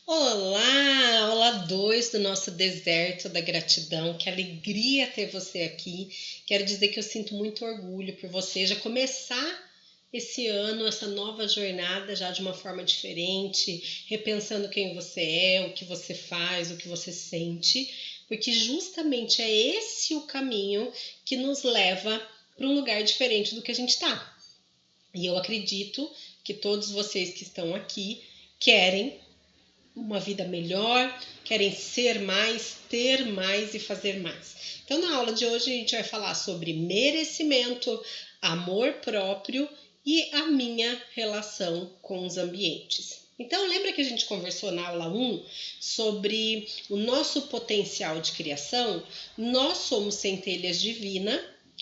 Olá, olá dois do nosso deserto da gratidão, que alegria ter você aqui. Quero dizer que eu sinto muito orgulho por você já começar esse ano, essa nova jornada já de uma forma diferente, repensando quem você é, o que você faz, o que você sente, porque justamente é esse o caminho que nos leva para um lugar diferente do que a gente está. E eu acredito que todos vocês que estão aqui querem uma vida melhor, querem ser mais, ter mais e fazer mais. Então, na aula de hoje, a gente vai falar sobre merecimento, amor próprio e a minha relação com os ambientes. Então, lembra que a gente conversou na aula 1 sobre o nosso potencial de criação? Nós somos centelhas divinas,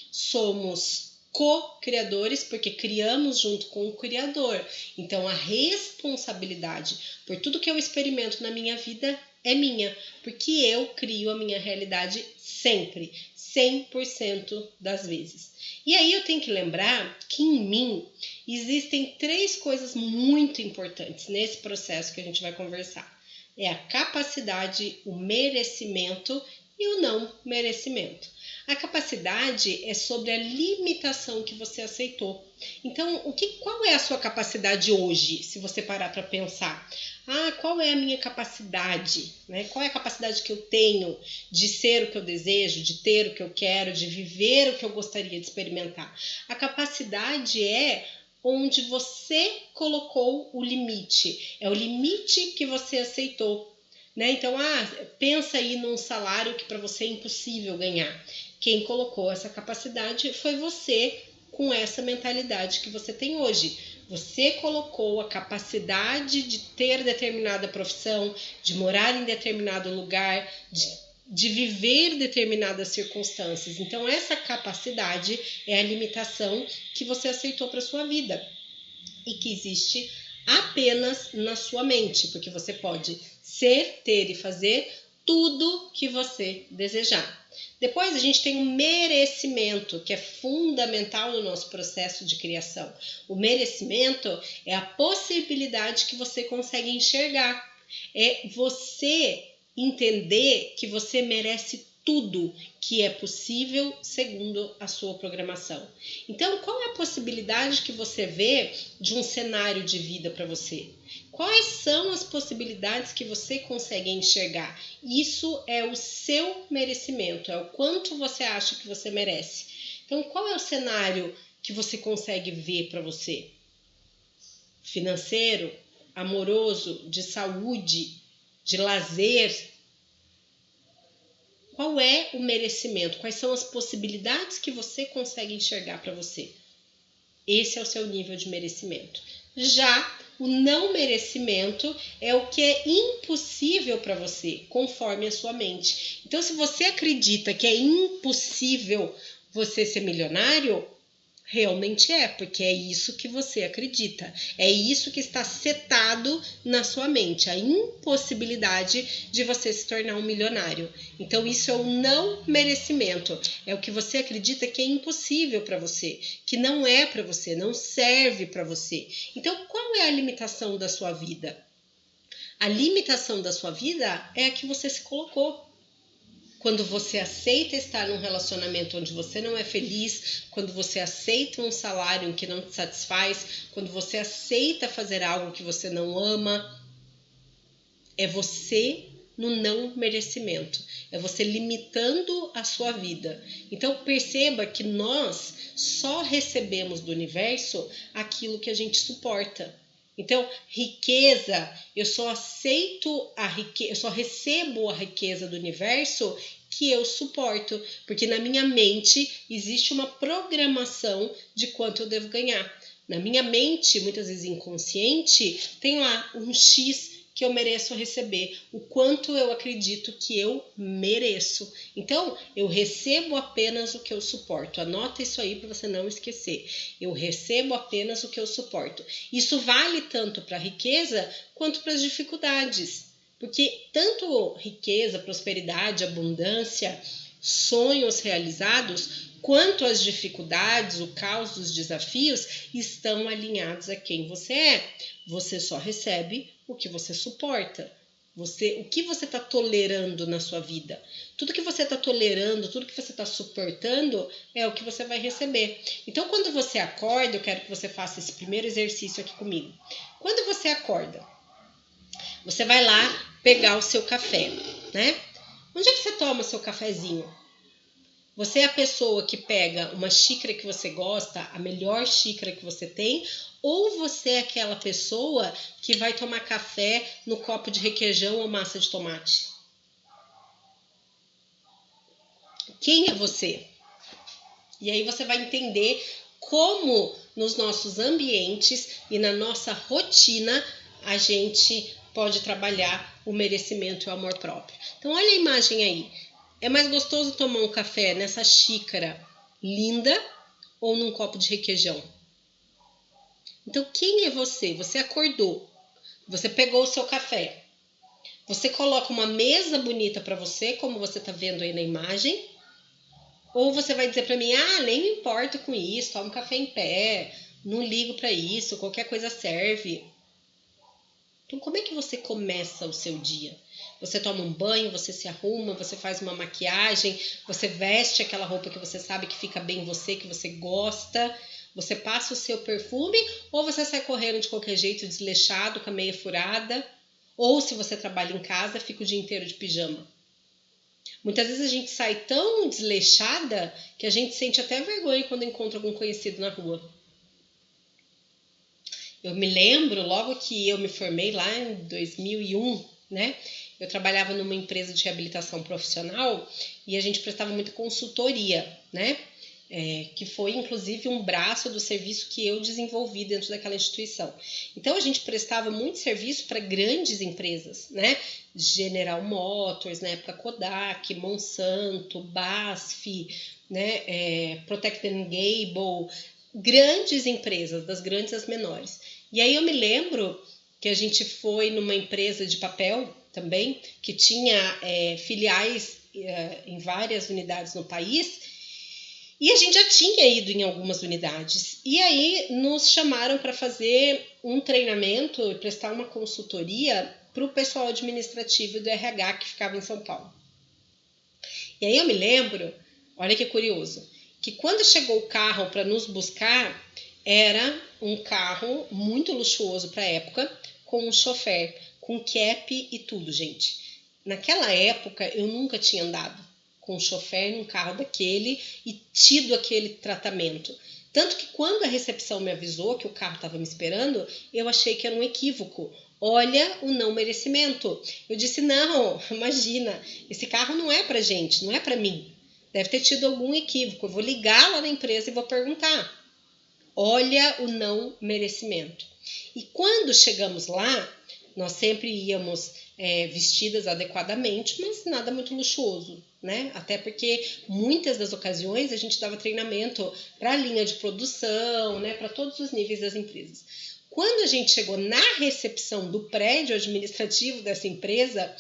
somos co-criadores, porque criamos junto com o Criador. Então, a responsabilidade por tudo que eu experimento na minha vida é minha, porque eu crio a minha realidade sempre, 100% das vezes. E aí eu tenho que lembrar que em mim existem 3 coisas muito importantes nesse processo que a gente vai conversar. É a capacidade, o merecimento e o não merecimento. A capacidade é sobre a limitação que você aceitou. Então, qual é a sua capacidade hoje, se você parar para pensar? Qual é a minha capacidade? Né? Qual é a capacidade que eu tenho de ser o que eu desejo, de ter o que eu quero, de viver o que eu gostaria de experimentar? A capacidade é onde você colocou o limite. É o limite que você aceitou. Né? Então, pensa aí num salário que para você é impossível ganhar. Quem colocou essa capacidade foi você, com essa mentalidade que você tem hoje. Você colocou a capacidade de ter determinada profissão, de morar em determinado lugar, de viver determinadas circunstâncias. Então, essa capacidade é a limitação que você aceitou para sua vida e que existe apenas na sua mente, porque você pode ser, ter e fazer tudo que você desejar. Depois a gente tem o merecimento, que é fundamental no nosso processo de criação. O merecimento é a possibilidade que você consegue enxergar. É você entender que você merece tudo que é possível segundo a sua programação. Então, qual é a possibilidade que você vê de um cenário de vida para você? Quais são as possibilidades que você consegue enxergar? Isso é o seu merecimento, é o quanto você acha que você merece. Então, qual é o cenário que você consegue ver para você? Financeiro, amoroso, de saúde, de lazer? Qual é o merecimento? Quais são as possibilidades que você consegue enxergar para você? Esse é o seu nível de merecimento. Já o não merecimento é o que é impossível para você, conforme a sua mente. Então, se você acredita que é impossível você ser milionário, realmente é, porque é isso que você acredita. É isso que está setado na sua mente, a impossibilidade de você se tornar um milionário. Então, isso é o não merecimento. É o que você acredita que é impossível para você, que não é para você, não serve para você. Então, qual é a limitação da sua vida? A limitação da sua vida é a que você se colocou. Quando você aceita estar num relacionamento onde você não é feliz, quando você aceita um salário que não te satisfaz, quando você aceita fazer algo que você não ama, é você no não merecimento, é você limitando a sua vida. Então perceba que nós só recebemos do universo aquilo que a gente suporta. Então, riqueza, eu só aceito a riqueza, eu só recebo a riqueza do universo que eu suporto, porque na minha mente existe uma programação de quanto eu devo ganhar. Na minha mente, muitas vezes inconsciente, tem lá um X que eu mereço receber, o quanto eu acredito que eu mereço. Então, eu recebo apenas o que eu suporto. Anota isso aí para você não esquecer. Eu recebo apenas o que eu suporto. Isso vale tanto para a riqueza quanto para as dificuldades. Porque tanto riqueza, prosperidade, abundância, sonhos realizados, quanto as dificuldades, o caos dos desafios, estão alinhados a quem você é. Você só recebe o que você suporta. O que você está tolerando na sua vida? Tudo que você está tolerando, tudo que você está suportando é o que você vai receber. Então, quando você acorda, eu quero que você faça esse primeiro exercício aqui comigo. Quando você acorda, você vai lá pegar o seu café, né? Onde é que você toma seu cafezinho? Você é a pessoa que pega uma xícara que você gosta, a melhor xícara que você tem, ou você é aquela pessoa que vai tomar café no copo de requeijão ou massa de tomate? Quem é você? E aí você vai entender como nos nossos ambientes e na nossa rotina a gente pode trabalhar o merecimento e o amor próprio. Então olha a imagem aí. É mais gostoso tomar um café nessa xícara linda ou num copo de requeijão? Então quem é você? Você acordou, você pegou o seu café, você coloca uma mesa bonita para você, como você está vendo aí na imagem, ou você vai dizer para mim, nem me importo com isso, tomo café em pé, não ligo para isso, qualquer coisa serve. Então como é que você começa o seu dia? Você toma um banho, você se arruma, você faz uma maquiagem, você veste aquela roupa que você sabe que fica bem em você, que você gosta, você passa o seu perfume, ou você sai correndo de qualquer jeito, desleixado, com a meia furada, ou se você trabalha em casa, fica o dia inteiro de pijama. Muitas vezes a gente sai tão desleixada que a gente sente até vergonha quando encontra algum conhecido na rua. Eu me lembro, logo que eu me formei lá em 2001, né? Eu trabalhava numa empresa de reabilitação profissional e a gente prestava muita consultoria, né? Que foi inclusive um braço do serviço que eu desenvolvi dentro daquela instituição. Então a gente prestava muito serviço para grandes empresas, né? General Motors, na época Kodak, Monsanto, BASF, né? Procter & Gamble, grandes empresas, das grandes às menores. E aí eu me lembro que a gente foi numa empresa de papel também, que tinha filiais em várias unidades no país, e a gente já tinha ido em algumas unidades. E aí nos chamaram para fazer um treinamento e prestar uma consultoria para o pessoal administrativo do RH que ficava em São Paulo. E aí eu me lembro, olha que curioso, que quando chegou o carro para nos buscar, era um carro muito luxuoso para a época, com um chofer, com cap e tudo, gente. Naquela época eu nunca tinha andado com um chofer num carro daquele e tido aquele tratamento. Tanto que quando a recepção me avisou que o carro estava me esperando, eu achei que era um equívoco. Olha o não merecimento. Eu disse, não, imagina, esse carro não é pra gente, não é pra mim. Deve ter tido algum equívoco. Eu vou ligar lá na empresa e vou perguntar. Olha o não merecimento. E quando chegamos lá, nós sempre íamos vestidas adequadamente, mas nada muito luxuoso, né? Até porque muitas das ocasiões a gente dava treinamento para a linha de produção, né? Para todos os níveis das empresas. Quando a gente chegou na recepção do prédio administrativo dessa empresa,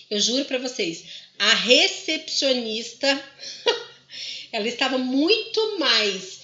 eu juro para vocês, a recepcionista ela estava muito mais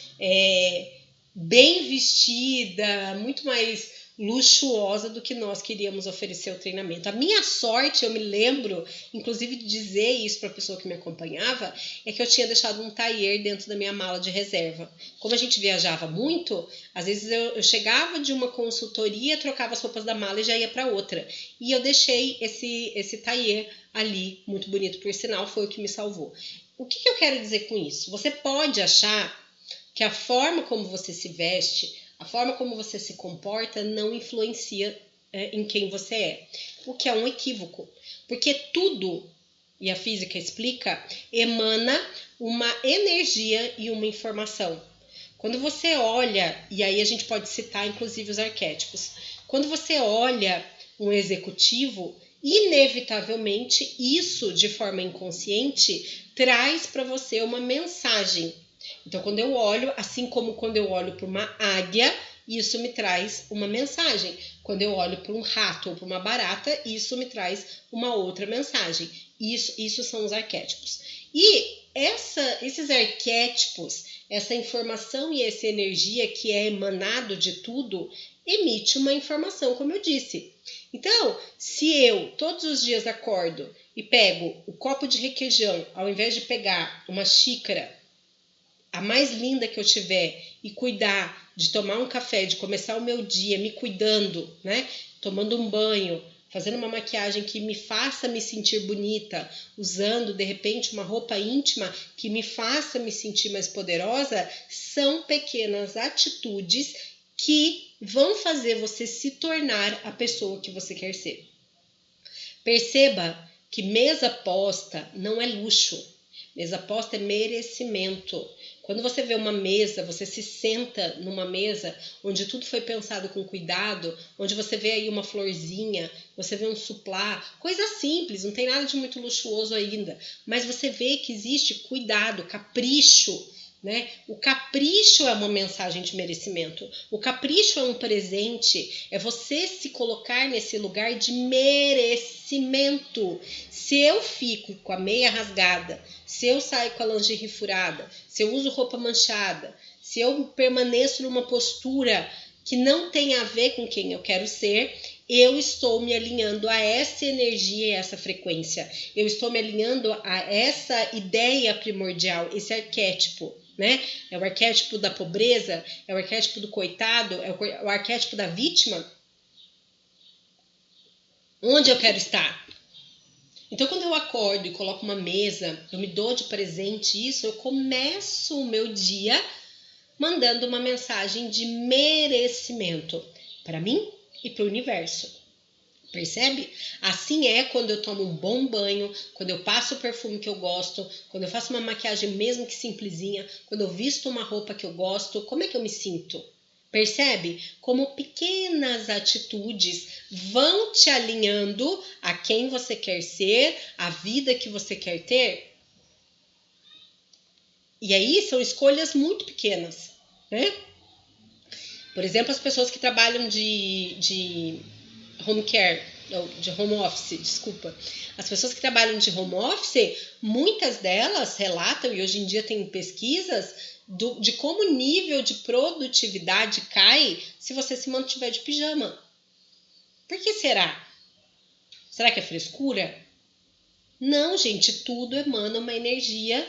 bem vestida, muito mais luxuosa do que nós queríamos oferecer o treinamento. A minha sorte, eu me lembro, inclusive de dizer isso para a pessoa que me acompanhava, é que eu tinha deixado um tailleur dentro da minha mala de reserva. Como a gente viajava muito, às vezes eu chegava de uma consultoria, trocava as roupas da mala e já ia para outra. E eu deixei esse tailleur ali, muito bonito por sinal, foi o que me salvou. O que eu quero dizer com isso? Você pode achar que a forma como você se veste, a forma como você se comporta não influencia em quem você é, o que é um equívoco, porque tudo, e a física explica, emana uma energia e uma informação. Quando você olha, e aí a gente pode citar inclusive os arquétipos, quando você olha um executivo, inevitavelmente isso de forma inconsciente traz para você uma mensagem. Então, quando eu olho, assim como quando eu olho para uma águia, isso me traz uma mensagem. Quando eu olho para um rato ou para uma barata, isso me traz uma outra mensagem. Isso são os arquétipos. E esses arquétipos, essa informação e essa energia que é emanado de tudo, emite uma informação, como eu disse. Então, se eu todos os dias acordo e pego o copo de requeijão, ao invés de pegar uma xícara, a mais linda que eu tiver, e cuidar de tomar um café, de começar o meu dia me cuidando, né? Tomando um banho, fazendo uma maquiagem que me faça me sentir bonita, usando de repente uma roupa íntima que me faça me sentir mais poderosa, são pequenas atitudes que vão fazer você se tornar a pessoa que você quer ser. Perceba que mesa posta não é luxo, mesa posta é merecimento. Quando você vê uma mesa, você se senta numa mesa onde tudo foi pensado com cuidado, onde você vê aí uma florzinha, você vê um suplá, coisa simples, não tem nada de muito luxuoso ainda, mas você vê que existe cuidado, capricho, né? O capricho é uma mensagem de merecimento, o capricho é um presente, é você se colocar nesse lugar de merecimento. Se eu fico com a meia rasgada, se eu saio com a lingerie furada, se eu uso roupa manchada, se eu permaneço numa postura que não tem a ver com quem eu quero ser, eu estou me alinhando a essa energia e essa frequência. Eu estou me alinhando a essa ideia primordial, esse arquétipo, né? É o arquétipo da pobreza, é o arquétipo do coitado, é o arquétipo da vítima. Onde eu quero estar? Então, quando eu acordo e coloco uma mesa, eu me dou de presente isso, eu começo o meu dia mandando uma mensagem de merecimento para mim e para o universo. Percebe? Assim é quando eu tomo um bom banho, quando eu passo o perfume que eu gosto, quando eu faço uma maquiagem mesmo que simplesinha, quando eu visto uma roupa que eu gosto, como é que eu me sinto? Percebe? Como pequenas atitudes vão te alinhando a quem você quer ser, a vida que você quer ter. E aí são escolhas muito pequenas, né? Por exemplo, as pessoas que trabalham de home care, de home office, desculpa. As pessoas que trabalham de home office, muitas delas relatam, e hoje em dia tem pesquisas, de como o nível de produtividade cai se você se mantiver de pijama. Por que será? Será que é frescura? Não, gente, tudo emana uma energia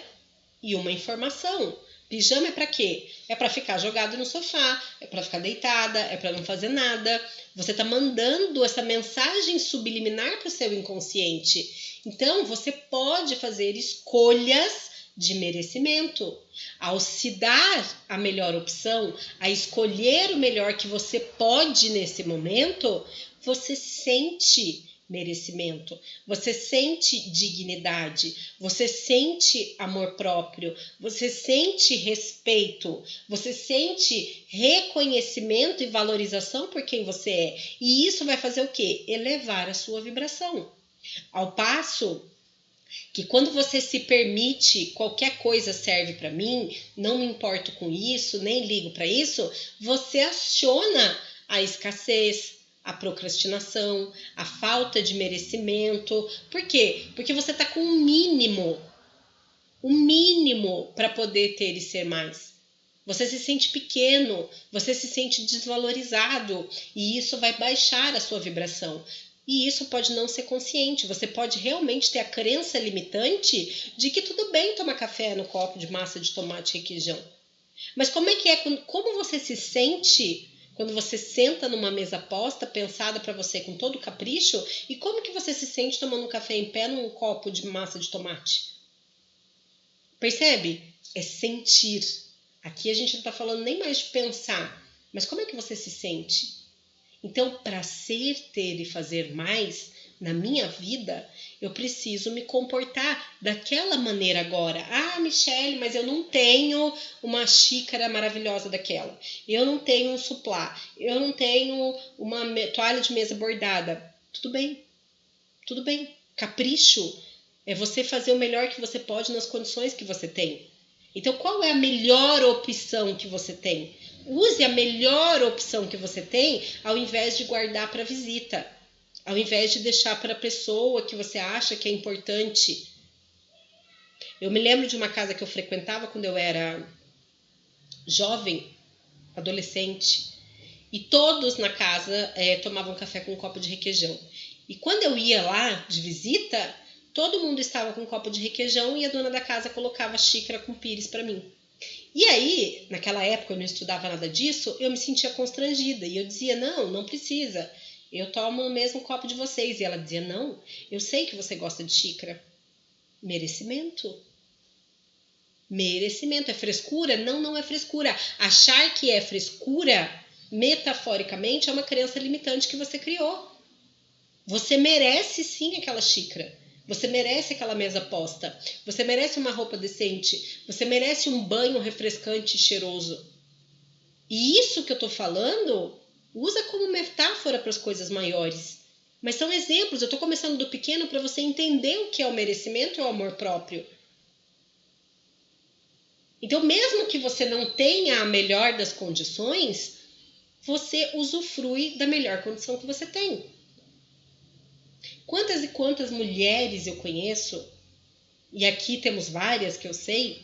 e uma informação. Pijama é para quê? É para ficar jogado no sofá, é para ficar deitada, é para não fazer nada. Você está mandando essa mensagem subliminar para o seu inconsciente. Então, você pode fazer escolhas de merecimento. Ao se dar a melhor opção, a escolher o melhor que você pode nesse momento, você sente merecimento, você sente dignidade, você sente amor próprio, você sente respeito, você sente reconhecimento e valorização por quem você é. E isso vai fazer o quê? Elevar a sua vibração. Ao passo que quando você se permite, qualquer coisa serve para mim, não me importo com isso, nem ligo para isso, você aciona a escassez, a procrastinação, a falta de merecimento. Por quê? Porque você está com um mínimo para poder ter e ser mais. Você se sente pequeno, você se sente desvalorizado e isso vai baixar a sua vibração. E isso pode não ser consciente, você pode realmente ter a crença limitante de que tudo bem tomar café no copo de massa de tomate e requeijão. Mas como é que é, como você se sente quando você senta numa mesa posta, pensada para você com todo capricho, e como que você se sente tomando um café em pé num copo de massa de tomate? Percebe? É sentir. Aqui a gente não está falando nem mais de pensar, mas como é que você se sente? Então, para ser, ter e fazer mais na minha vida, eu preciso me comportar daquela maneira agora. Ah, Michele, mas eu não tenho uma xícara maravilhosa daquela. Eu não tenho um suplá. Eu não tenho uma toalha de mesa bordada. Tudo bem. Tudo bem. Capricho é você fazer o melhor que você pode nas condições que você tem. Então, qual é a melhor opção que você tem? Use a melhor opção que você tem ao invés de guardar para visita. Ao invés de deixar para a pessoa que você acha que é importante. Eu me lembro de uma casa que eu frequentava quando eu era jovem, adolescente. E todos na casa tomavam café com um copo de requeijão. E quando eu ia lá de visita, todo mundo estava com um copo de requeijão e a dona da casa colocava xícara com pires para mim. E aí, naquela época eu não estudava nada disso, eu me sentia constrangida. E eu dizia, não precisa. Eu tomo o mesmo copo de vocês. E ela dizia, não, eu sei que você gosta de xícara. Merecimento. Merecimento. É frescura? Não é frescura. Achar que é frescura, metaforicamente, é uma crença limitante que você criou. Você merece sim aquela xícara. Você merece aquela mesa posta. Você merece uma roupa decente. Você merece um banho refrescante e cheiroso. E isso que eu tô falando, usa como metáfora para as coisas maiores. Mas são exemplos. Eu tô começando do pequeno para você entender o que é o merecimento e o amor próprio. Então, mesmo que você não tenha a melhor das condições, você usufrui da melhor condição que você tem. Quantas e quantas mulheres eu conheço, e aqui temos várias que eu sei,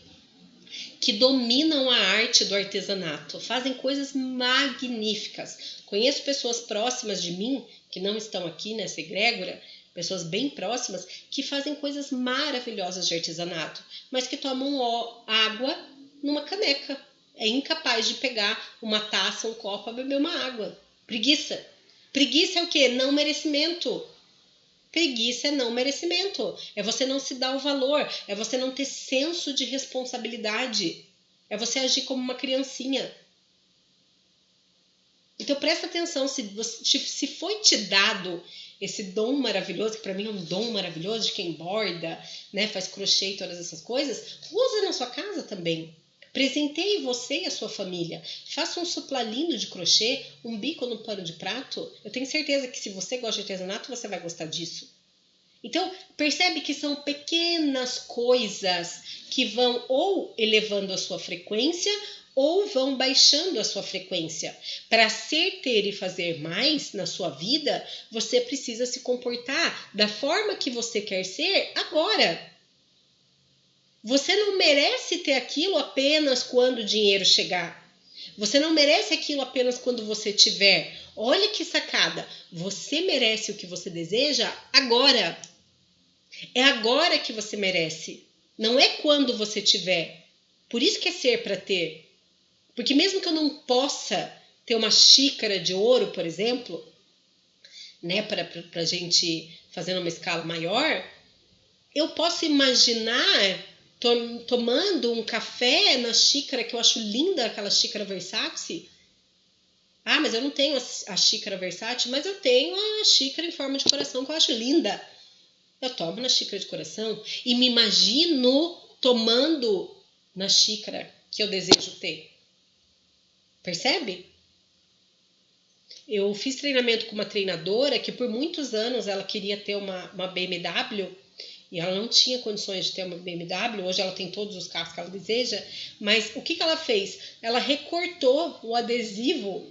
que dominam a arte do artesanato, fazem coisas magníficas. Conheço pessoas próximas de mim, que não estão aqui nessa egrégora, pessoas bem próximas, que fazem coisas maravilhosas de artesanato, mas que tomam água numa caneca. É incapaz de pegar uma taça, um copo para beber uma água. Preguiça. Preguiça é o quê? Não merecimento. Preguiça é não merecimento. É você não se dar o valor. É você não ter senso de responsabilidade. É você agir como uma criancinha. Então presta atenção, se foi te dado esse dom maravilhoso, que para mim é um dom maravilhoso de quem borda, né, faz crochê e todas essas coisas, usa na sua casa também. Presenteie você e a sua família. Faça um suplá lindo de crochê, um bico no pano de prato. Eu tenho certeza que se você gosta de artesanato, você vai gostar disso. Então, percebe que são pequenas coisas que vão ou elevando a sua frequência ou vão baixando a sua frequência. Para ser, ter e fazer mais na sua vida, você precisa se comportar da forma que você quer ser agora. Você não merece ter aquilo apenas quando o dinheiro chegar. Você não merece aquilo apenas quando você tiver. Olha que sacada. Você merece o que você deseja agora. É agora que você merece. Não é quando você tiver. Por isso que é ser para ter. Porque mesmo que eu não possa ter uma xícara de ouro, por exemplo, né, para a gente fazer numa escala maior, eu posso imaginar tomando um café na xícara que eu acho linda, aquela xícara Versace. Ah, mas eu não tenho a xícara Versace, mas eu tenho a xícara em forma de coração que eu acho linda. Eu tomo na xícara de coração e me imagino tomando na xícara que eu desejo ter. Percebe? Eu fiz treinamento com uma treinadora que por muitos anos ela queria ter uma BMW e ela não tinha condições de ter uma BMW. Hoje ela tem todos os carros que ela deseja, mas o que ela fez? Ela recortou o adesivo,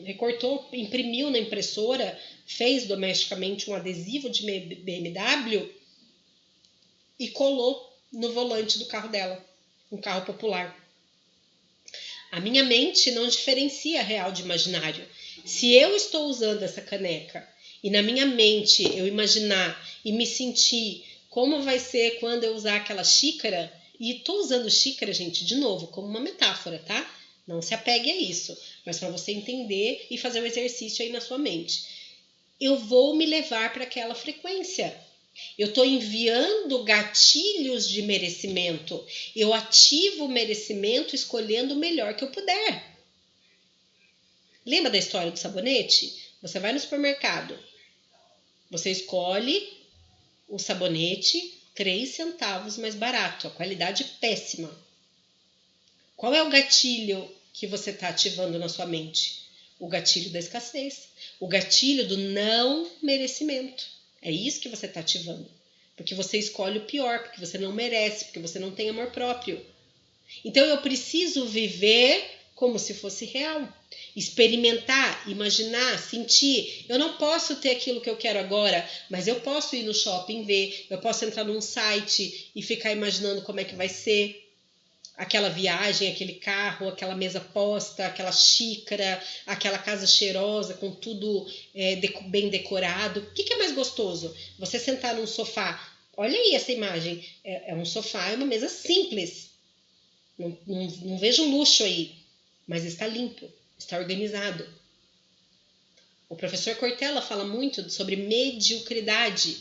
imprimiu na impressora, fez domesticamente um adesivo de BMW e colou no volante do carro dela, um carro popular. A minha mente não diferencia real de imaginário. Se eu estou usando essa caneca e na minha mente eu imaginar e me sentir como vai ser quando eu usar aquela xícara, e estou usando xícara, gente, de novo, como uma metáfora, tá? Não se apegue a isso, mas para você entender e fazer o exercício aí na sua mente. Eu vou me levar para aquela frequência. Eu estou enviando gatilhos de merecimento. Eu ativo o merecimento escolhendo o melhor que eu puder. Lembra da história do sabonete? Você vai no supermercado. Você escolhe o sabonete 3 centavos mais barato. A qualidade péssima. Qual é o gatilho que você está ativando na sua mente? O gatilho da escassez. O gatilho do não merecimento. É isso que você está ativando. Porque você escolhe o pior, porque você não merece, porque você não tem amor próprio. Então eu preciso viver como se fosse real. Experimentar, imaginar, sentir. Eu não posso ter aquilo que eu quero agora, mas eu posso ir no shopping ver, eu posso entrar num site e ficar imaginando como é que vai ser. aquela viagem, aquele carro, aquela mesa posta, aquela xícara, aquela casa cheirosa com tudo bem decorado. O que é mais gostoso? Você sentar num sofá. Olha aí essa imagem. É um sofá, é uma mesa simples. Não vejo luxo aí, mas está limpo, está organizado. O professor Cortella fala muito sobre mediocridade,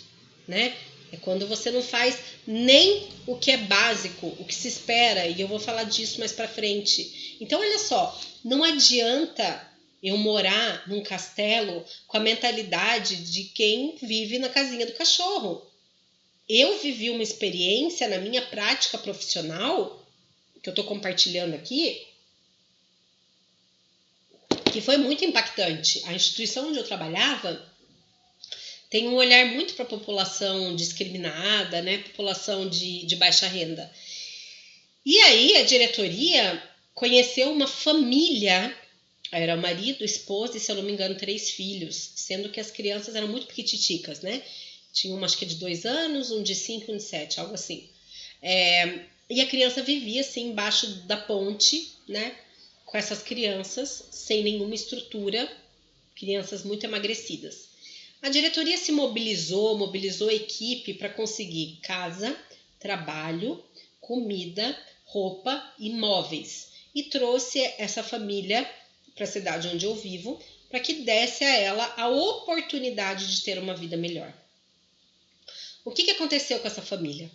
né? É quando você não faz nem o que é básico, o que se espera, e eu vou falar disso mais pra frente. Então, olha só, não adianta eu morar num castelo com a mentalidade de quem vive na casinha do cachorro. Eu vivi uma experiência na minha prática profissional, que eu estou compartilhando aqui, que foi muito impactante. A instituição onde eu trabalhava tem um olhar muito para a população discriminada, né? População de baixa renda. E aí a diretoria conheceu uma família, era o marido, esposa e, se eu não me engano, 3 filhos, sendo que as crianças eram muito piquititicas, né? Tinha uma, acho que de 2 anos, um de 5 e um de 7, algo assim. E a criança vivia assim embaixo da ponte, né? Com essas crianças, sem nenhuma estrutura, crianças muito emagrecidas. A diretoria se mobilizou a equipe para conseguir casa, trabalho, comida, roupa e móveis. E trouxe essa família para a cidade onde eu vivo, para que desse a ela a oportunidade de ter uma vida melhor. O que aconteceu com essa família?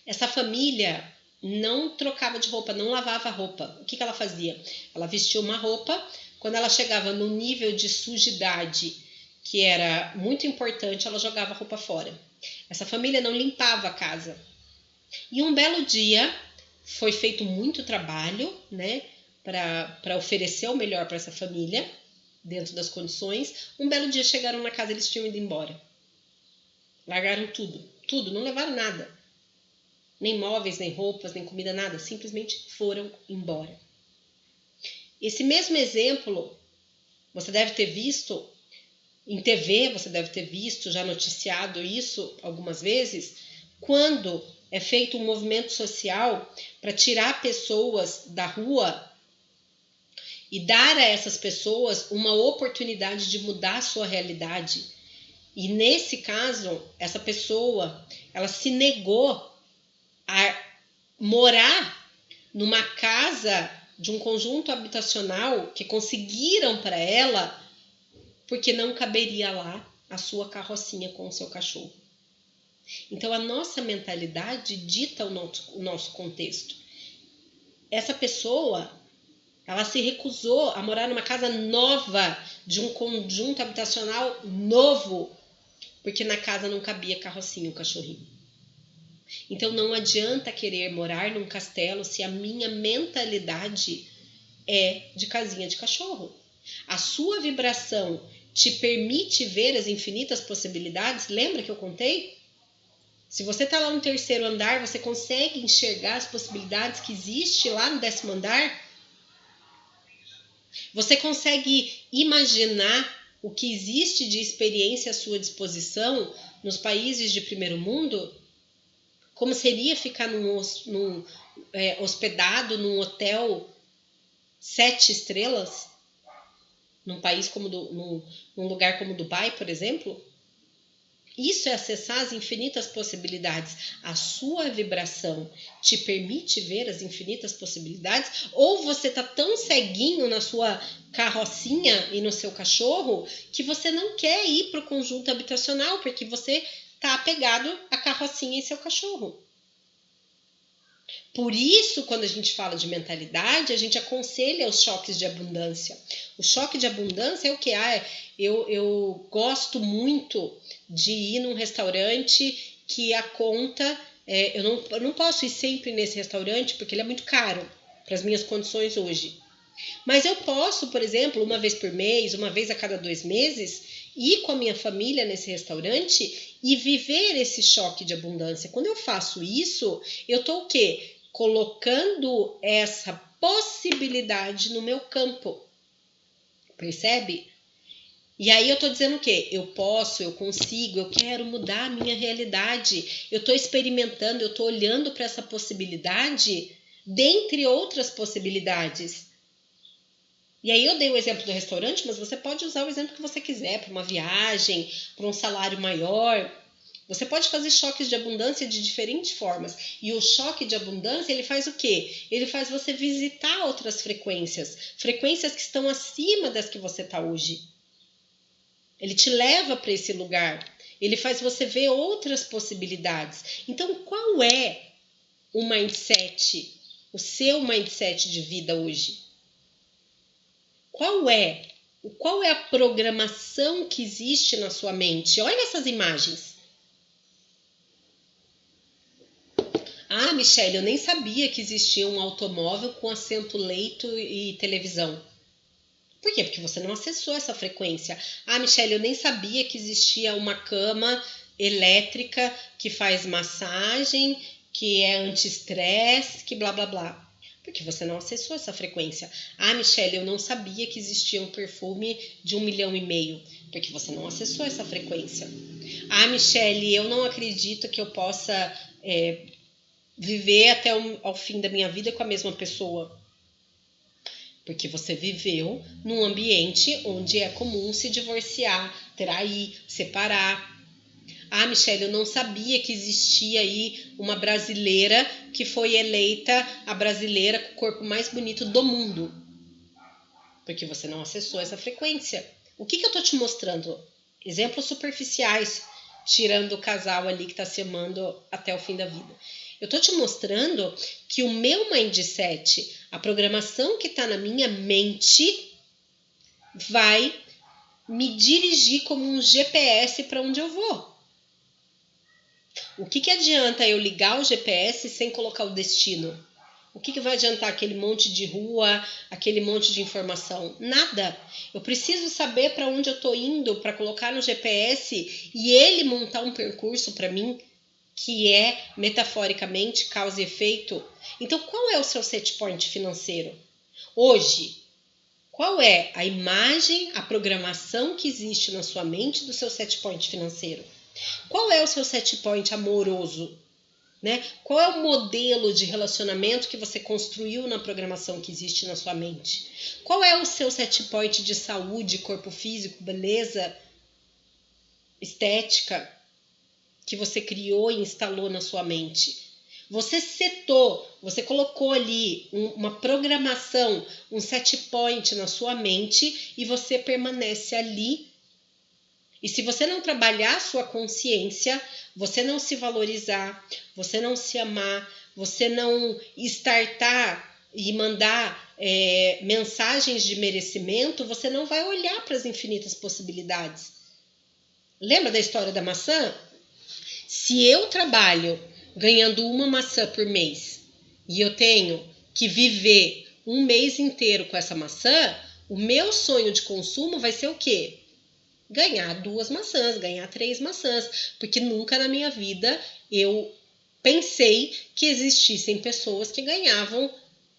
Essa família não trocava de roupa, não lavava roupa. O que ela fazia? Ela vestia uma roupa, quando ela chegava no nível de sujidade que era muito importante, ela jogava a roupa fora. Essa família não limpava a casa. E um belo dia foi feito muito trabalho, né, para oferecer o melhor para essa família, dentro das condições. Um belo dia chegaram na casa, eles tinham ido embora. Largaram tudo, não levaram nada. Nem móveis, nem roupas, nem comida, nada. Simplesmente foram embora. Esse mesmo exemplo, você deve ter visto em TV, você deve ter visto, já noticiado isso algumas vezes, quando é feito um movimento social para tirar pessoas da rua e dar a essas pessoas uma oportunidade de mudar a sua realidade. E nesse caso, essa pessoa, ela se negou a morar numa casa de um conjunto habitacional que conseguiram para ela, porque não caberia lá a sua carrocinha com o seu cachorro. Então, a nossa mentalidade dita o nosso contexto. Essa pessoa, ela se recusou a morar numa casa nova, de um conjunto habitacional novo, porque na casa não cabia carrocinha, o cachorrinho. Então não adianta querer morar num castelo se a minha mentalidade é de casinha de cachorro. A sua vibração te permite ver as infinitas possibilidades. Lembra que eu contei? Se você está lá no 3º andar, você consegue enxergar as possibilidades que existem lá no 10º andar? Você consegue imaginar o que existe de experiência à sua disposição nos países de primeiro mundo? Como seria ficar hospedado num hotel 7 estrelas? Num país como num lugar como Dubai, por exemplo? Isso é acessar as infinitas possibilidades. A sua vibração te permite ver as infinitas possibilidades? Ou você está tão ceguinho na sua carrocinha e no seu cachorro que você não quer ir para o conjunto habitacional porque você está apegado à carrocinha e seu cachorro? Por isso, quando a gente fala de mentalidade, a gente aconselha os choques de abundância. O choque de abundância é o que? Eu gosto muito de ir num restaurante que a conta... eu não posso ir sempre nesse restaurante porque ele é muito caro para as minhas condições hoje. Mas eu posso, por exemplo, uma vez por mês, uma vez a cada 2 meses, ir com a minha família nesse restaurante e viver esse choque de abundância. Quando eu faço isso, eu estou o quê? Colocando essa possibilidade no meu campo. Percebe? E aí eu tô dizendo o quê? Eu posso, eu consigo, eu quero mudar a minha realidade. Eu tô experimentando, eu tô olhando para essa possibilidade, dentre outras possibilidades. E aí eu dei o exemplo do restaurante, mas você pode usar o exemplo que você quiser, para uma viagem, para um salário maior. Você pode fazer choques de abundância de diferentes formas. E o choque de abundância, ele faz o quê? Ele faz você visitar outras frequências. Frequências que estão acima das que você está hoje. Ele te leva para esse lugar. Ele faz você ver outras possibilidades. Então, qual é o mindset, o seu mindset de vida hoje? Qual é a programação que existe na sua mente? Olha essas imagens. Ah, Michele, eu nem sabia que existia um automóvel com assento, leito e televisão. Por quê? Porque você não acessou essa frequência. Ah, Michele, eu nem sabia que existia uma cama elétrica que faz massagem, que é anti-estresse, que blá blá blá. Porque você não acessou essa frequência. Ah, Michele, eu não sabia que existia um perfume de 1,5 milhão. Porque você não acessou essa frequência. Ah, Michele, eu não acredito que eu possa viver até ao fim da minha vida com a mesma pessoa. Porque você viveu num ambiente onde é comum se divorciar, trair, separar. Ah, Michele, eu não sabia que existia aí uma brasileira que foi eleita a brasileira com o corpo mais bonito do mundo. Porque você não acessou essa frequência. O que eu tô te mostrando? Exemplos superficiais, tirando o casal ali que está se amando até o fim da vida. Eu tô te mostrando que o meu mindset, a programação que está na minha mente, vai me dirigir como um GPS para onde eu vou. O que adianta eu ligar o GPS sem colocar o destino? O que vai adiantar aquele monte de rua, aquele monte de informação? Nada. Eu preciso saber para onde eu estou indo para colocar no GPS e ele montar um percurso para mim que é, metaforicamente, causa e efeito. Então, qual é o seu set point financeiro? Hoje, qual é a imagem, a programação que existe na sua mente do seu set point financeiro? Qual é o seu set point amoroso? Né? Qual é o modelo de relacionamento que você construiu na programação que existe na sua mente? Qual é o seu set point de saúde, corpo físico, beleza, estética que você criou e instalou na sua mente? Você setou, você colocou ali uma programação, um set point na sua mente e você permanece ali. E se você não trabalhar a sua consciência, você não se valorizar, você não se amar, você não startar e mandar mensagens de merecimento, você não vai olhar para as infinitas possibilidades. Lembra da história da maçã? Se eu trabalho ganhando uma maçã por mês e eu tenho que viver um mês inteiro com essa maçã, o meu sonho de consumo vai ser o quê? Ganhar 2 maçãs, ganhar 3 maçãs, porque nunca na minha vida eu pensei que existissem pessoas que ganhavam,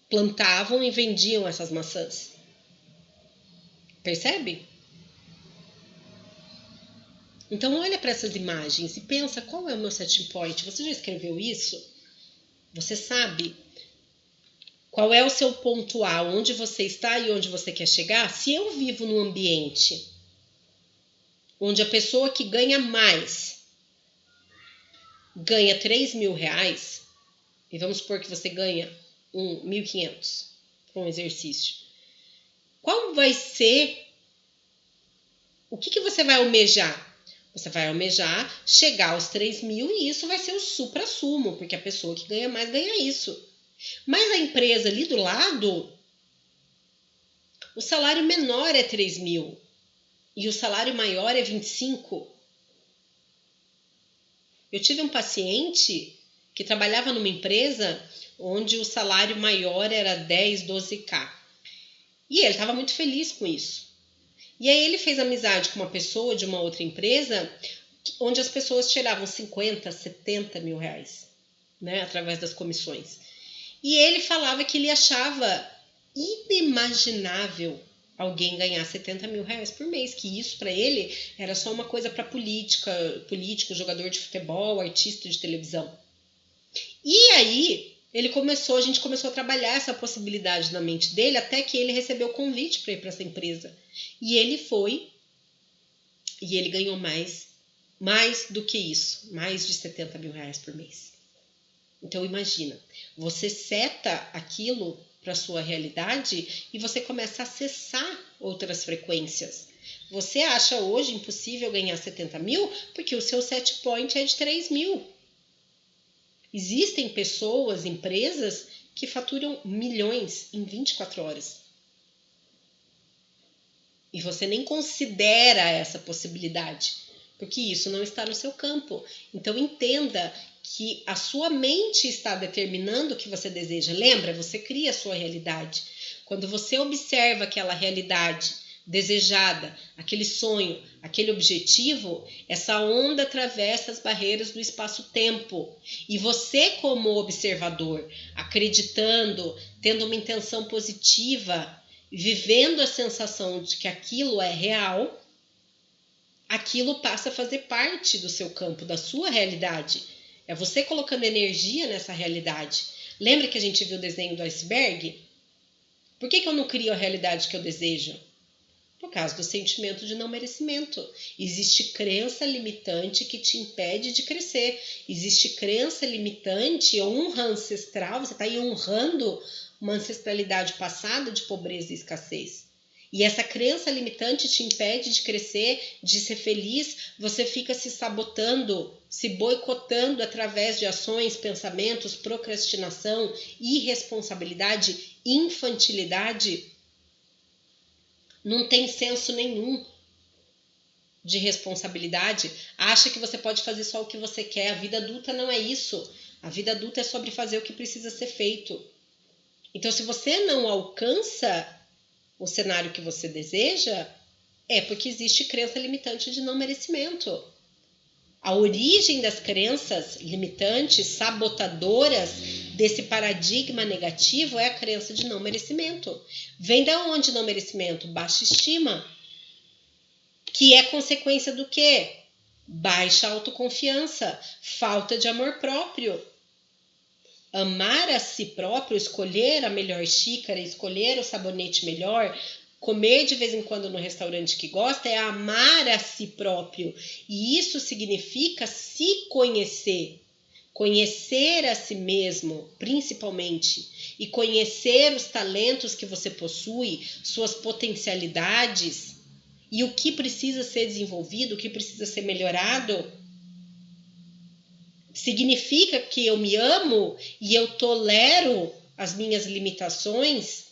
plantavam e vendiam essas maçãs. Percebe? Então olha para essas imagens e pensa qual é o meu setting point. Você já escreveu isso? Você sabe qual é o seu ponto A, onde você está e onde você quer chegar? Se eu vivo num ambiente onde a pessoa que ganha mais ganha 3 mil reais, e vamos supor que você ganha 1.500 para um exercício, qual vai ser, o que você vai almejar? Você vai almejar chegar aos 3 mil e isso vai ser o supra-sumo, porque a pessoa que ganha mais ganha isso. Mas a empresa ali do lado, o salário menor é 3 mil e o salário maior é 25. Eu tive um paciente que trabalhava numa empresa onde o salário maior era 10, 12k. E ele estava muito feliz com isso. E aí ele fez amizade com uma pessoa de uma outra empresa onde as pessoas tiravam 50, 70 mil reais, né, através das comissões. E ele falava que ele achava inimaginável alguém ganhar 70 mil reais por mês, que isso para ele era só uma coisa para político, jogador de futebol, artista de televisão. E aí a gente começou a trabalhar essa possibilidade na mente dele, até que ele recebeu o convite para ir para essa empresa. E ele foi, e ele ganhou mais do que isso, mais de 70 mil reais por mês. Então imagina, você seta aquilo para a sua realidade e você começa a acessar outras frequências. Você acha hoje impossível ganhar 70 mil porque o seu set point é de 3 mil. Existem pessoas, empresas que faturam milhões em 24 horas. E você nem considera essa possibilidade, porque isso não está no seu campo. Então entenda que a sua mente está determinando o que você deseja. Lembra? Você cria a sua realidade. Quando você observa aquela realidade desejada, aquele sonho, aquele objetivo, essa onda atravessa as barreiras do espaço-tempo. E você, como observador, acreditando, tendo uma intenção positiva, vivendo a sensação de que aquilo é real, aquilo passa a fazer parte do seu campo, da sua realidade. É você colocando energia nessa realidade. Lembra que a gente viu o desenho do iceberg? Por que eu não crio a realidade que eu desejo? Por causa do sentimento de não merecimento. Existe crença limitante que te impede de crescer. Existe crença limitante, honra ancestral, você está aí honrando uma ancestralidade passada de pobreza e escassez. E essa crença limitante te impede de crescer, de ser feliz, você fica se sabotando, se boicotando através de ações, pensamentos, procrastinação, irresponsabilidade, infantilidade. Não tem senso nenhum de responsabilidade. Acha que você pode fazer só o que você quer. A vida adulta não é isso. A vida adulta é sobre fazer o que precisa ser feito. Então, se você não alcança o cenário que você deseja, é porque existe crença limitante de não merecimento. A origem das crenças limitantes, sabotadoras desse paradigma negativo é a crença de não merecimento. Vem da onde não merecimento? Baixa estima. Que é consequência do quê? Baixa autoconfiança, falta de amor próprio. Amar a si próprio, escolher a melhor xícara, escolher o sabonete melhor, comer de vez em quando no restaurante que gosta, é amar a si próprio. E isso significa se conhecer. Conhecer a si mesmo, principalmente. E conhecer os talentos que você possui, suas potencialidades. E o que precisa ser desenvolvido, o que precisa ser melhorado. Significa que eu me amo e eu tolero as minhas limitações.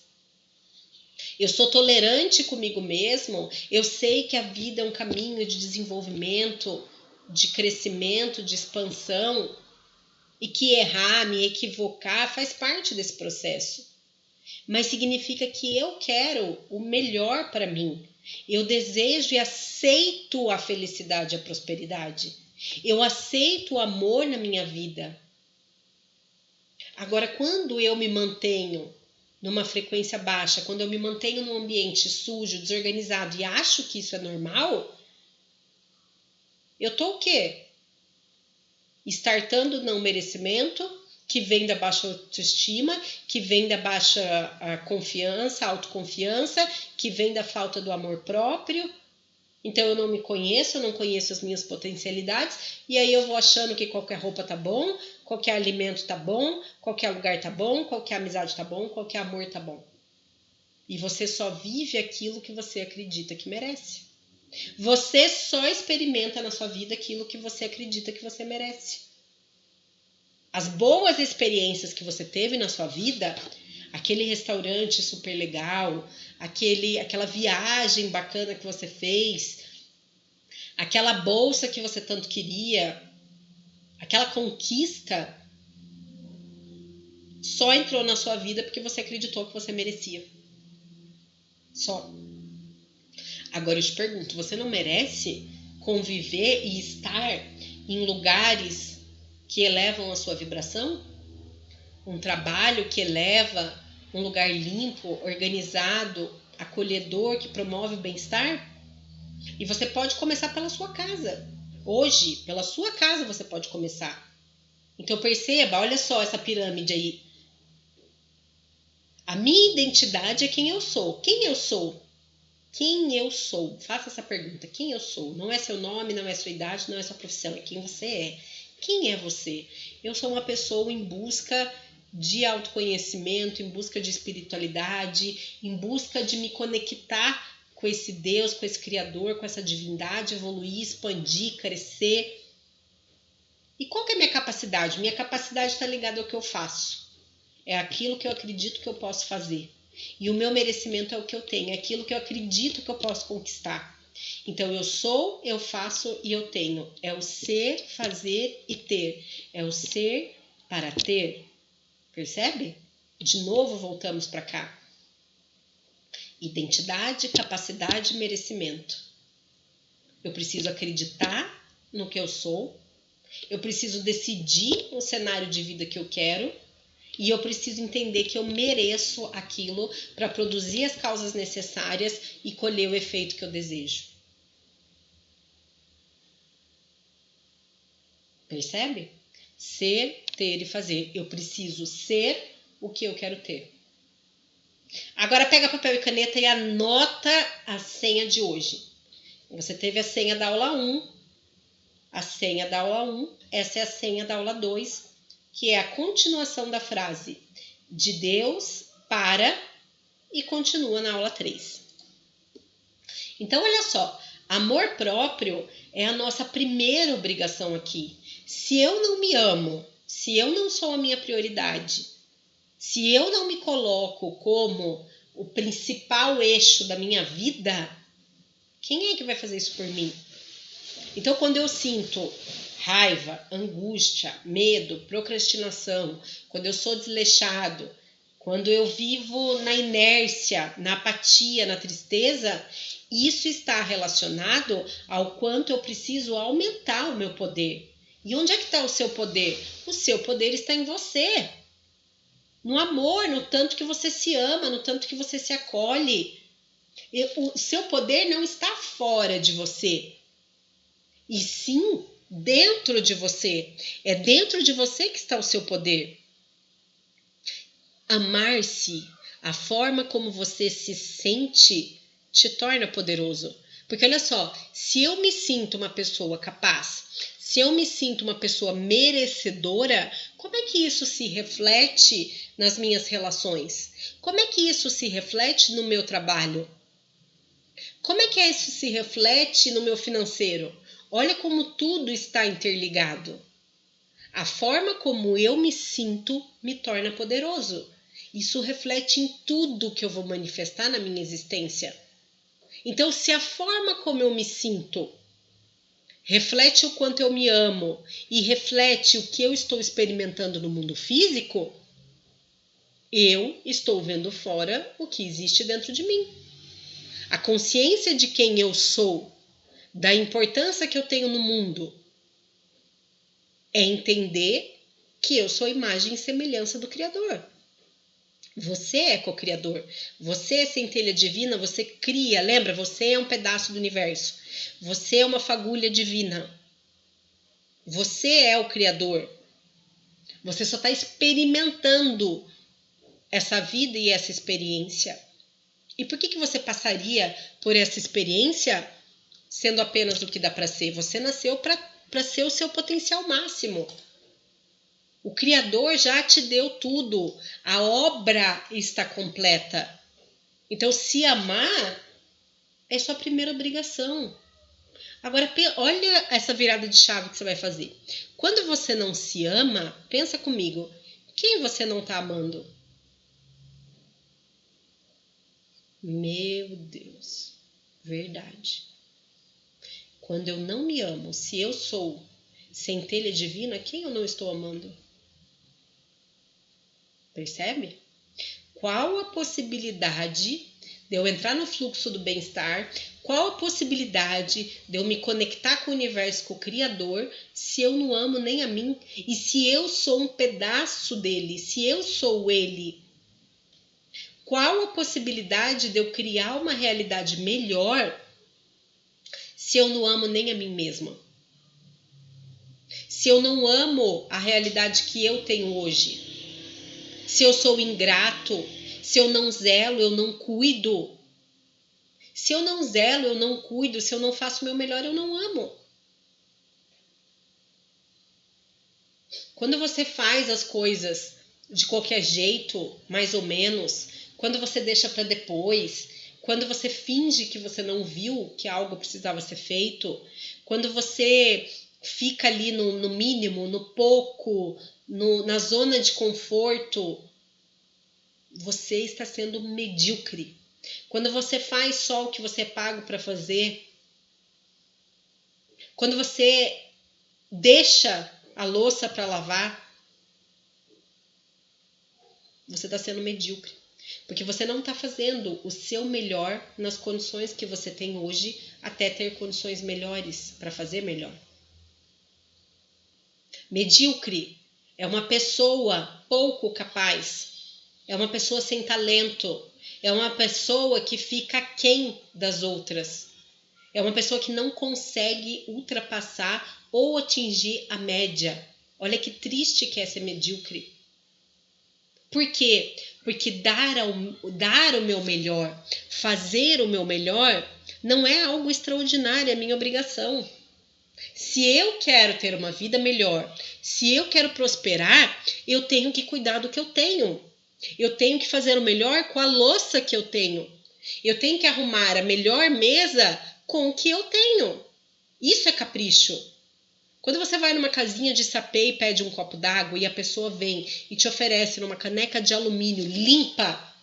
Eu sou tolerante comigo mesmo. Eu sei que a vida é um caminho de desenvolvimento, de crescimento, de expansão. E que errar, me equivocar faz parte desse processo. Mas significa que eu quero o melhor para mim. Eu desejo e aceito a felicidade e a prosperidade. Eu aceito o amor na minha vida. Agora, quando eu me mantenho numa frequência baixa, quando eu me mantenho num ambiente sujo, desorganizado e acho que isso é normal, eu tô o quê? Startando não merecimento, que vem da baixa autoestima, que vem da baixa confiança, autoconfiança, que vem da falta do amor próprio. Então eu não me conheço, eu não conheço as minhas potencialidades, e aí eu vou achando que qualquer roupa tá bom, qualquer alimento tá bom, qualquer lugar tá bom, qualquer amizade tá bom, qualquer amor tá bom. E você só vive aquilo que você acredita que merece. Você só experimenta na sua vida aquilo que você acredita que você merece. As boas experiências que você teve na sua vida, aquele restaurante super legal, aquela viagem bacana que você fez, aquela bolsa que você tanto queria, aquela conquista, só entrou na sua vida porque você acreditou que você merecia. Só. Agora eu te pergunto, você não merece conviver e estar em lugares que elevam a sua vibração? Um trabalho que eleva, um lugar limpo, organizado, acolhedor, que promove o bem-estar? E você pode começar pela sua casa. Hoje, pela sua casa você pode começar. Então perceba, olha só essa pirâmide aí. A minha identidade é quem eu sou. Quem eu sou? Quem eu sou? Faça essa pergunta. Quem eu sou? Não é seu nome, não é sua idade, não é sua profissão. É quem você é. Quem é você? Eu sou uma pessoa em busca de autoconhecimento, em busca de espiritualidade, em busca de me conectar com esse Deus, com esse Criador, com essa divindade, evoluir, expandir, crescer. E qual que é a minha capacidade? Minha capacidade está ligada ao que eu faço. É aquilo que eu acredito que eu posso fazer. E o meu merecimento é o que eu tenho, é aquilo que eu acredito que eu posso conquistar. Então eu sou, eu faço e eu tenho. É o ser, fazer e ter. É o ser para ter. Percebe? De novo voltamos para cá. Identidade, capacidade e merecimento. Eu preciso acreditar no que eu sou. Eu preciso decidir o cenário de vida que eu quero. E eu preciso entender que eu mereço aquilo para produzir as causas necessárias e colher o efeito que eu desejo. Percebe? Ser, ter e fazer. Eu preciso ser o que eu quero ter. Agora pega papel e caneta e anota a senha de hoje. Você teve a senha da aula 1. A senha da aula 1. Essa é a senha da aula 2, que é a continuação da frase de Deus para e continua na aula 3. Então, olha só, amor próprio é a nossa primeira obrigação aqui. Se eu não me amo, se eu não sou a minha prioridade, se eu não me coloco como o principal eixo da minha vida, quem é que vai fazer isso por mim? Então, quando eu sinto raiva, angústia, medo, procrastinação, quando eu sou desleixado, quando eu vivo na inércia, na apatia, na tristeza, isso está relacionado ao quanto eu preciso aumentar o meu poder. E onde é que está o seu poder? O seu poder está em você. No amor, no tanto que você se ama, no tanto que você se acolhe. O seu poder não está fora de você, e sim dentro de você. É dentro de você que está o seu poder. Amar-se, a forma como você se sente, te torna poderoso. Porque olha só, se eu me sinto uma pessoa capaz, se eu me sinto uma pessoa merecedora, como é que isso se reflete nas minhas relações? Como é que isso se reflete no meu trabalho? Como é que isso se reflete no meu financeiro? Olha como tudo está interligado. A forma como eu me sinto me torna poderoso. Isso reflete em tudo que eu vou manifestar na minha existência. Então, se a forma como eu me sinto reflete o quanto eu me amo e reflete o que eu estou experimentando no mundo físico, eu estou vendo fora o que existe dentro de mim. A consciência de quem eu sou, da importância que eu tenho no mundo, é entender que eu sou imagem e semelhança do Criador. Você é co-criador. Você é centelha divina, você cria. Lembra? Você é um pedaço do universo. Você é uma fagulha divina. Você é o Criador. Você só está experimentando essa vida e essa experiência. E por que você passaria por essa experiência sendo apenas o que dá para ser? Você nasceu para ser o seu potencial máximo. O Criador já te deu tudo. A obra está completa. Então, se amar é sua primeira obrigação. Agora, olha essa virada de chave que você vai fazer. Quando você não se ama, pensa comigo, quem você não está amando? Meu Deus, verdade. Quando eu não me amo, se eu sou centelha divina, quem eu não estou amando? Percebe? Qual a possibilidade de eu entrar no fluxo do bem-estar? Qual a possibilidade de eu me conectar com o universo, com o Criador, se eu não amo nem a mim? E se eu sou um pedaço dele, se eu sou ele? Qual a possibilidade de eu criar uma realidade melhor se eu não amo nem a mim mesma? Se eu não amo a realidade que eu tenho hoje? Se eu sou ingrato? Se eu não zelo, eu não cuido? Se eu não zelo, eu não cuido. Se eu não faço o meu melhor, eu não amo. Quando você faz as coisas de qualquer jeito, mais ou menos, quando você deixa para depois, quando você finge que você não viu que algo precisava ser feito, quando você fica ali no mínimo, no pouco, na zona de conforto, você está sendo medíocre. Quando você faz só o que você é pago para fazer, quando você deixa a louça para lavar, você está sendo medíocre. Porque você não está fazendo o seu melhor nas condições que você tem hoje, até ter condições melhores para fazer melhor. Medíocre é uma pessoa pouco capaz, é uma pessoa sem talento, é uma pessoa que fica aquém das outras, é uma pessoa que não consegue ultrapassar ou atingir a média. Olha que triste que é ser medíocre. Por quê? Porque dar o meu melhor, fazer o meu melhor, não é algo extraordinário, é minha obrigação. Se eu quero ter uma vida melhor, se eu quero prosperar, eu tenho que cuidar do que eu tenho. Eu tenho que fazer o melhor com a louça que eu tenho. Eu tenho que arrumar a melhor mesa com o que eu tenho. Isso é capricho. Quando você vai numa casinha de sapê e pede um copo d'água e a pessoa vem e te oferece numa caneca de alumínio limpa,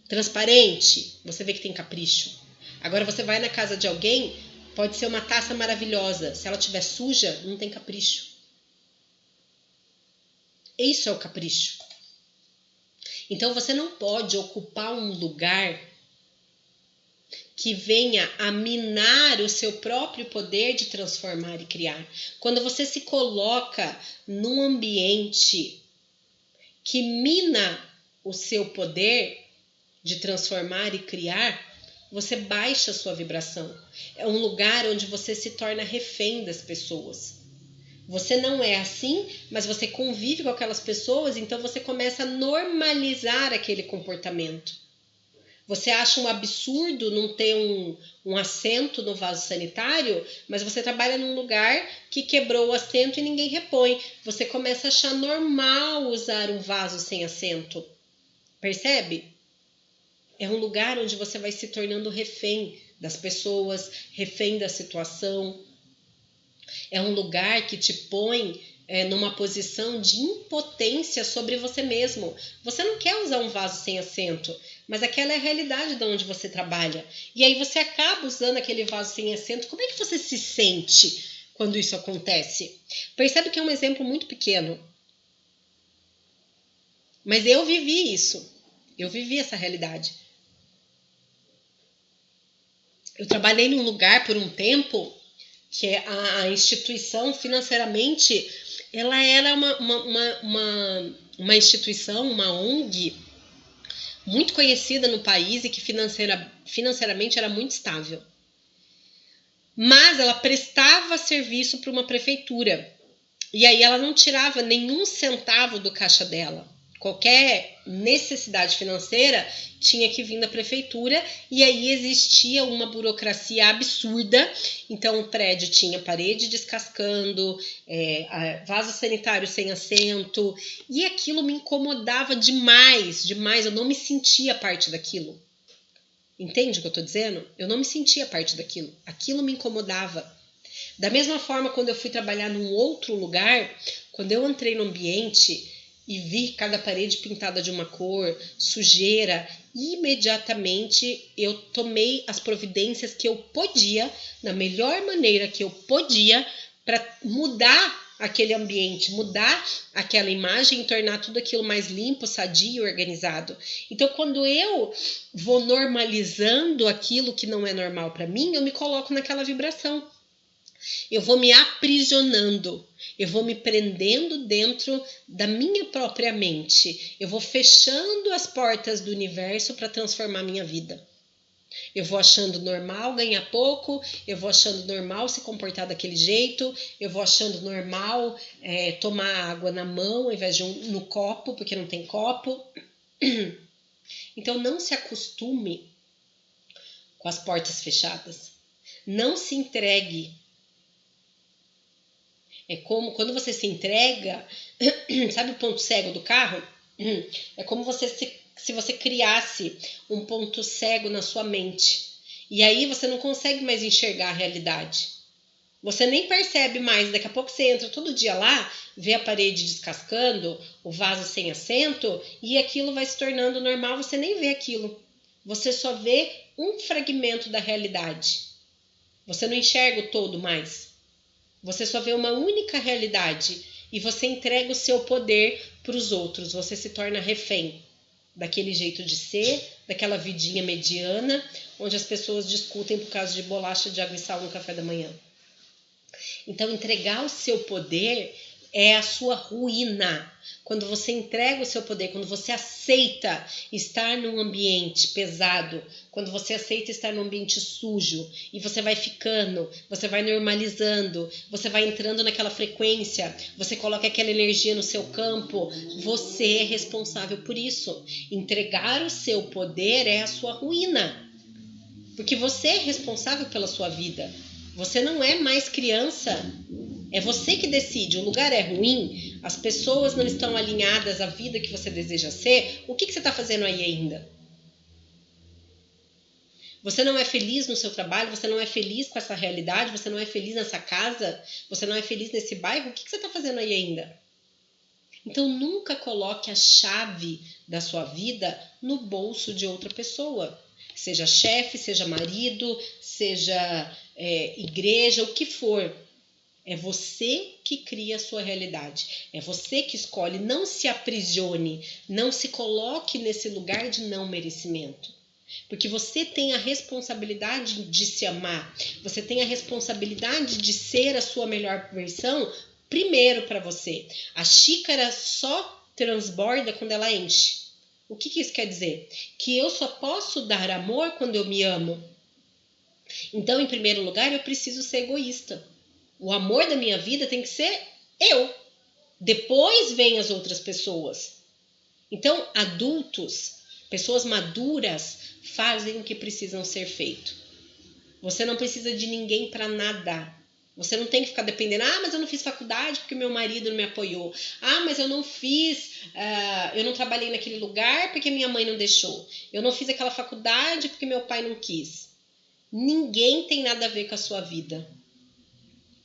transparente, você vê que tem capricho. Agora você vai na casa de alguém, pode ser uma taça maravilhosa. Se ela estiver suja, não tem capricho. Isso é o capricho. Então você não pode ocupar um lugar que venha a minar o seu próprio poder de transformar e criar. Quando você se coloca num ambiente que mina o seu poder de transformar e criar, você baixa a sua vibração. É um lugar onde você se torna refém das pessoas. Você não é assim, mas você convive com aquelas pessoas, então você começa a normalizar aquele comportamento. Você acha um absurdo não ter um assento no vaso sanitário, mas você trabalha num lugar que quebrou o assento e ninguém repõe. Você começa a achar normal usar um vaso sem assento. Percebe? É um lugar onde você vai se tornando refém das pessoas, refém da situação. É um lugar que te põe numa posição de impotência sobre você mesmo. Você não quer usar um vaso sem assento, mas aquela é a realidade de onde você trabalha. E aí você acaba usando aquele vaso sem assento. Como é que você se sente quando isso acontece? Percebe que é um exemplo muito pequeno. Mas eu vivi isso. Eu vivi essa realidade. Eu trabalhei num lugar por um tempo que a instituição financeiramente, ela era uma instituição, uma ONG, muito conhecida no país e que financeiramente era muito estável. Mas ela prestava serviço para uma prefeitura. E aí ela não tirava nenhum centavo do caixa dela. Qualquer necessidade financeira tinha que vir da prefeitura, e aí existia uma burocracia absurda. Então o prédio tinha parede descascando, vaso sanitário sem assento, e aquilo me incomodava demais, eu não me sentia parte daquilo. Entende o que eu estou dizendo? Eu não me sentia parte daquilo, aquilo me incomodava. Da mesma forma, quando eu fui trabalhar num outro lugar, quando eu entrei no ambiente e vi cada parede pintada de uma cor, sujeira, imediatamente eu tomei as providências que eu podia, da melhor maneira que eu podia, para mudar aquele ambiente, mudar aquela imagem e tornar tudo aquilo mais limpo, sadio e organizado. Então, quando eu vou normalizando aquilo que não é normal para mim, eu me coloco naquela vibração. Eu vou me aprisionando, eu vou me prendendo dentro da minha própria mente. Eu vou fechando as portas do universo para transformar minha vida. Eu vou achando normal ganhar pouco, eu vou achando normal se comportar daquele jeito, eu vou achando normal tomar água na mão ao invés de no copo, porque não tem copo. Então não se acostume com as portas fechadas. Não se entregue. É como quando você se entrega, sabe o ponto cego do carro? É como se você criasse um ponto cego na sua mente. E aí você não consegue mais enxergar a realidade. Você nem percebe mais. Daqui a pouco você entra todo dia lá, vê a parede descascando, o vaso sem assento, e aquilo vai se tornando normal, você nem vê aquilo. Você só vê um fragmento da realidade. Você não enxerga o todo mais. Você só vê uma única realidade e você entrega o seu poder para os outros. Você se torna refém daquele jeito de ser, daquela vidinha mediana, onde as pessoas discutem por causa de bolacha de água e sal no café da manhã. Então, entregar o seu poder é a sua ruína. Quando você entrega o seu poder, quando você aceita estar num ambiente pesado, quando você aceita estar num ambiente sujo, e você vai ficando, você vai normalizando, você vai entrando naquela frequência, você coloca aquela energia no seu campo, você é responsável por isso. Entregar o seu poder é a sua ruína. Porque você é responsável pela sua vida. Você não é mais criança. É você que decide. O lugar é ruim, as pessoas não estão alinhadas à vida que você deseja ser. O que você está fazendo aí ainda? Você não é feliz no seu trabalho, você não é feliz com essa realidade, você não é feliz nessa casa, você não é feliz nesse bairro. O que você está fazendo aí ainda? Então nunca coloque a chave da sua vida no bolso de outra pessoa. Seja chefe, seja marido, seja igreja, o que for. É você que cria a sua realidade. É você que escolhe. Não se aprisione. Não se coloque nesse lugar de não merecimento. Porque você tem a responsabilidade de se amar. Você tem a responsabilidade de ser a sua melhor versão primeiro para você. A xícara só transborda quando ela enche. O que isso quer dizer? Que eu só posso dar amor quando eu me amo. Então, em primeiro lugar, eu preciso ser egoísta. O amor da minha vida tem que ser eu. Depois vem as outras pessoas. Então, adultos, pessoas maduras, fazem o que precisam ser feito. Você não precisa de ninguém para nada. Você não tem que ficar dependendo. Ah, mas eu não fiz faculdade porque meu marido não me apoiou. Ah, mas eu não eu não trabalhei naquele lugar porque minha mãe não deixou. Eu não fiz aquela faculdade porque meu pai não quis. Ninguém tem nada a ver com a sua vida.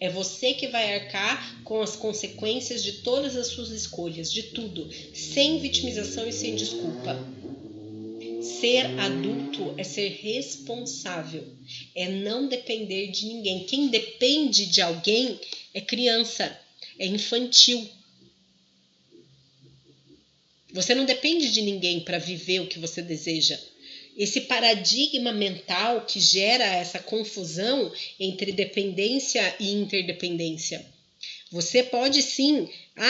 É você que vai arcar com as consequências de todas as suas escolhas, de tudo, sem vitimização e sem desculpa. Ser adulto é ser responsável, é não depender de ninguém. Quem depende de alguém é criança, é infantil. Você não depende de ninguém para viver o que você deseja. Esse paradigma mental que gera essa confusão entre dependência e interdependência. Você pode sim,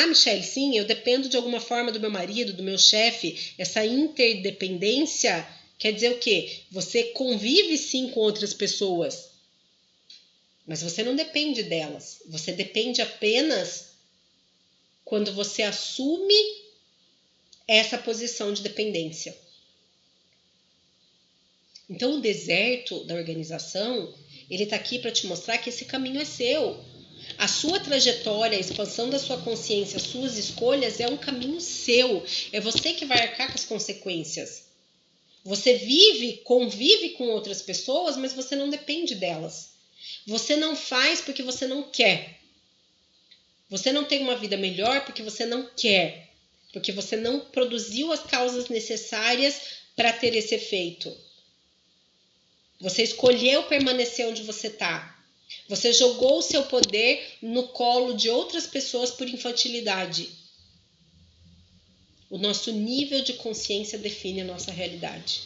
Michele, sim, eu dependo de alguma forma do meu marido, do meu chefe. Essa interdependência quer dizer o quê? Você convive sim com outras pessoas, mas você não depende delas. Você depende apenas quando você assume essa posição de dependência. Então o deserto da organização, ele está aqui para te mostrar que esse caminho é seu. A sua trajetória, a expansão da sua consciência, as suas escolhas é um caminho seu. É você que vai arcar com as consequências. Você convive com outras pessoas, mas você não depende delas. Você não faz porque você não quer. Você não tem uma vida melhor porque você não quer. Porque você não produziu as causas necessárias para ter esse efeito. Você escolheu permanecer onde você está. Você jogou o seu poder no colo de outras pessoas por infantilidade. O nosso nível de consciência define a nossa realidade.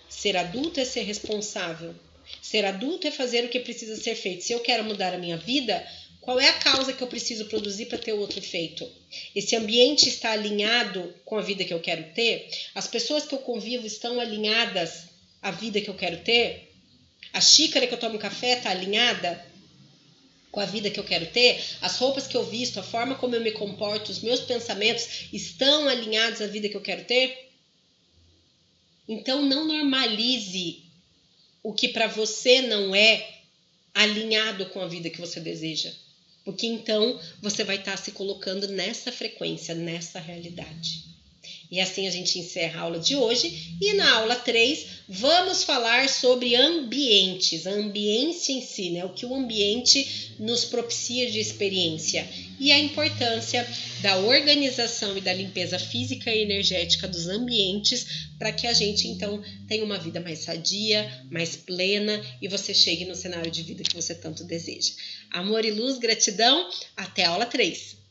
Ser adulto é ser responsável. Ser adulto é fazer o que precisa ser feito. Se eu quero mudar a minha vida, qual é a causa que eu preciso produzir para ter o outro feito? Esse ambiente está alinhado com a vida que eu quero ter? As pessoas que eu convivo estão alinhadas à vida que eu quero ter? A xícara que eu tomo café está alinhada com a vida que eu quero ter? As roupas que eu visto, a forma como eu me comporto, os meus pensamentos estão alinhados à vida que eu quero ter? Então não normalize o que para você não é alinhado com a vida que você deseja. Porque então você vai estar se colocando nessa frequência, nessa realidade. E assim a gente encerra a aula de hoje. E na aula 3 vamos falar sobre ambientes, a ambiência em si, né? O que o ambiente nos propicia de experiência. E a importância da organização e da limpeza física e energética dos ambientes para que a gente então tenha uma vida mais sadia, mais plena e você chegue no cenário de vida que você tanto deseja. Amor e luz, gratidão, até a aula 3.